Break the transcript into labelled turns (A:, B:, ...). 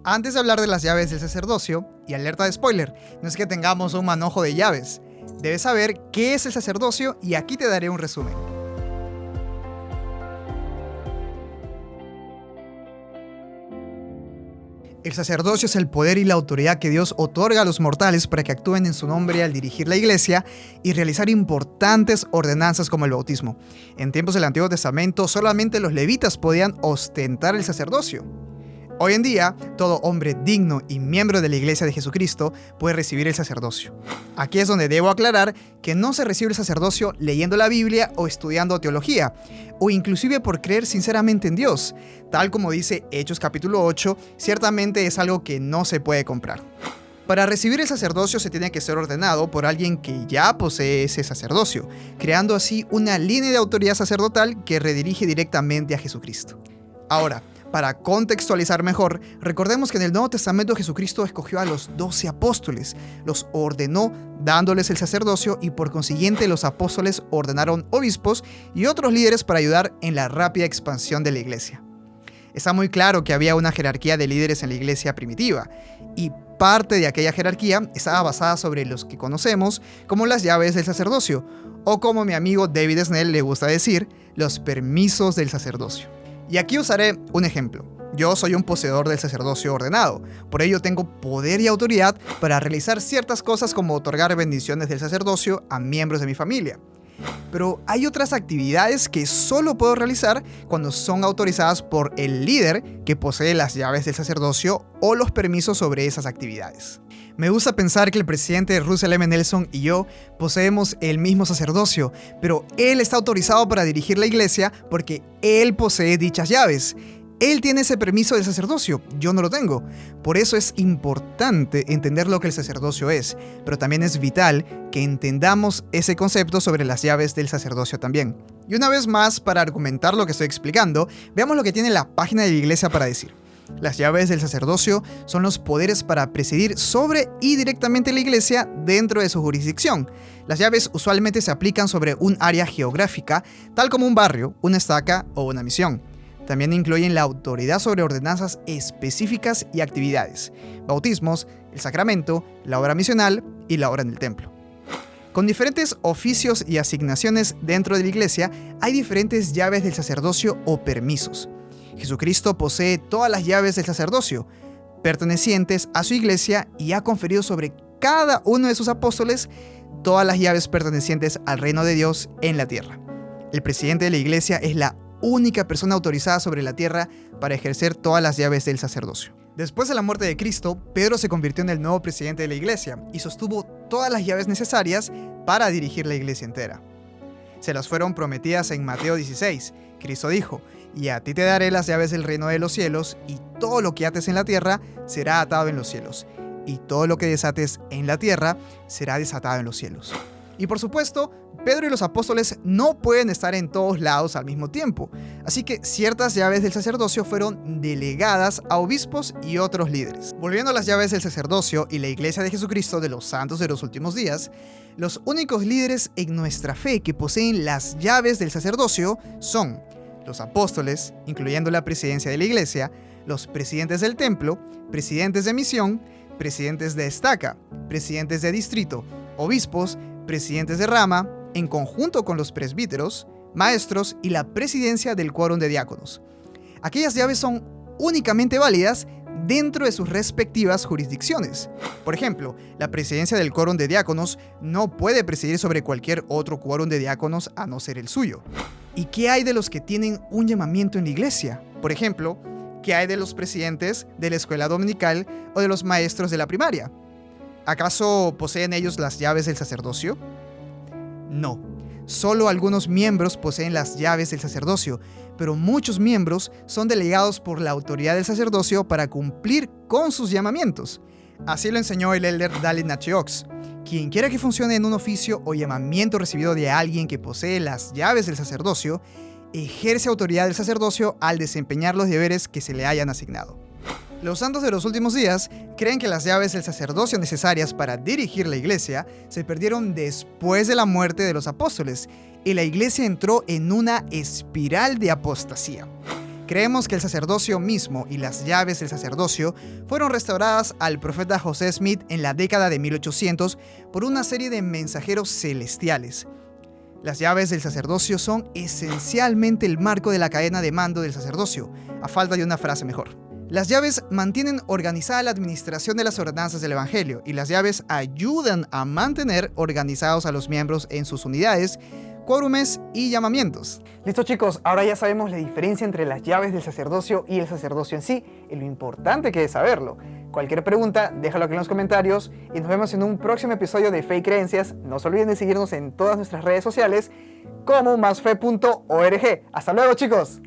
A: Antes de hablar de las llaves del sacerdocio, y alerta de spoiler, no es que tengamos un manojo de llaves. Debes saber qué es el sacerdocio y aquí te daré un resumen. El sacerdocio es el poder y la autoridad que Dios otorga a los mortales para que actúen en su nombre al dirigir la iglesia y realizar importantes ordenanzas como el bautismo. En tiempos del Antiguo Testamento, solamente los levitas podían ostentar el sacerdocio. Hoy en día, todo hombre digno y miembro de la Iglesia de Jesucristo puede recibir el sacerdocio. Aquí es donde debo aclarar que no se recibe el sacerdocio leyendo la Biblia o estudiando teología, o inclusive por creer sinceramente en Dios. Tal como dice Hechos capítulo 8, ciertamente es algo que no se puede comprar. Para recibir el sacerdocio se tiene que ser ordenado por alguien que ya posee ese sacerdocio, creando así una línea de autoridad sacerdotal que redirige directamente a Jesucristo. Ahora, para contextualizar mejor, recordemos que en el Nuevo Testamento Jesucristo escogió a los 12 apóstoles, los ordenó dándoles el sacerdocio y por consiguiente los apóstoles ordenaron obispos y otros líderes para ayudar en la rápida expansión de la iglesia. Está muy claro que había una jerarquía de líderes en la iglesia primitiva y parte de aquella jerarquía estaba basada sobre los que conocemos como las llaves del sacerdocio o como mi amigo David Snell le gusta decir, los permisos del sacerdocio. Y aquí usaré un ejemplo. Yo soy un poseedor del sacerdocio ordenado, por ello tengo poder y autoridad para realizar ciertas cosas como otorgar bendiciones del sacerdocio a miembros de mi familia. Pero hay otras actividades que solo puedo realizar cuando son autorizadas por el líder que posee las llaves del sacerdocio o los permisos sobre esas actividades. Me gusta pensar que el presidente Russell M. Nelson y yo poseemos el mismo sacerdocio, pero él está autorizado para dirigir la iglesia porque él posee dichas llaves. Él tiene ese permiso del sacerdocio, yo no lo tengo. Por eso es importante entender lo que el sacerdocio es, pero también es vital que entendamos ese concepto sobre las llaves del sacerdocio también. Y una vez más, para argumentar lo que estoy explicando, veamos lo que tiene la página de la iglesia para decir. Las llaves del sacerdocio son los poderes para presidir sobre y directamente la iglesia dentro de su jurisdicción. Las llaves usualmente se aplican sobre un área geográfica, tal como un barrio, una estaca o una misión. También incluyen la autoridad sobre ordenanzas específicas y actividades, bautismos, el sacramento, la obra misional y la obra en el templo. Con diferentes oficios y asignaciones dentro de la iglesia, hay diferentes llaves del sacerdocio o permisos. Jesucristo posee todas las llaves del sacerdocio, pertenecientes a su iglesia, y ha conferido sobre cada uno de sus apóstoles todas las llaves pertenecientes al reino de Dios en la tierra. El presidente de la iglesia es la única persona autorizada sobre la tierra para ejercer todas las llaves del sacerdocio. Después de la muerte de Cristo, Pedro se convirtió en el nuevo presidente de la iglesia y sostuvo todas las llaves necesarias para dirigir la iglesia entera. Se las fueron prometidas en Mateo 16. Cristo dijo: «Y a ti te daré las llaves del reino de los cielos, y todo lo que ates en la tierra será atado en los cielos, y todo lo que desates en la tierra será desatado en los cielos». Y por supuesto, Pedro y los apóstoles no pueden estar en todos lados al mismo tiempo, así que ciertas llaves del sacerdocio fueron delegadas a obispos y otros líderes. Volviendo a las llaves del sacerdocio y la Iglesia de Jesucristo de los Santos de los Últimos Días, los únicos líderes en nuestra fe que poseen las llaves del sacerdocio son los apóstoles, incluyendo la presidencia de la iglesia, los presidentes del templo, presidentes de misión, presidentes de estaca, presidentes de distrito, obispos, presidentes de rama, en conjunto con los presbíteros, maestros y la presidencia del quórum de diáconos. Aquellas llaves son únicamente válidas dentro de sus respectivas jurisdicciones. Por ejemplo, la presidencia del quórum de diáconos no puede presidir sobre cualquier otro quórum de diáconos a no ser el suyo. ¿Y qué hay de los que tienen un llamamiento en la iglesia? Por ejemplo, ¿qué hay de los presidentes de la escuela dominical o de los maestros de la primaria? ¿Acaso poseen ellos las llaves del sacerdocio? No, solo algunos miembros poseen las llaves del sacerdocio, pero muchos miembros son delegados por la autoridad del sacerdocio para cumplir con sus llamamientos. Así lo enseñó el elder Dallin H. Oaks. Quien quiera que funcione en un oficio o llamamiento recibido de alguien que posee las llaves del sacerdocio, ejerce autoridad del sacerdocio al desempeñar los deberes que se le hayan asignado. Los santos de los últimos días creen que las llaves del sacerdocio necesarias para dirigir la iglesia se perdieron después de la muerte de los apóstoles y la iglesia entró en una espiral de apostasía. creemos que el sacerdocio mismo y las llaves del sacerdocio fueron restauradas al profeta José Smith en la década de 1800 por una serie de mensajeros celestiales. Las llaves del sacerdocio son esencialmente el marco de la cadena de mando del sacerdocio, a falta de una frase mejor. Las llaves mantienen organizada la administración de las ordenanzas del Evangelio y las llaves ayudan a mantener organizados a los miembros en sus unidades, quórumes y llamamientos.
B: Listo chicos, ahora ya sabemos la diferencia entre las llaves del sacerdocio y el sacerdocio en sí y lo importante que es saberlo. Cualquier pregunta, déjalo aquí en los comentarios y nos vemos en un próximo episodio de Fe y Creencias. No se olviden de seguirnos en todas nuestras redes sociales como masfe.org. ¡Hasta luego chicos!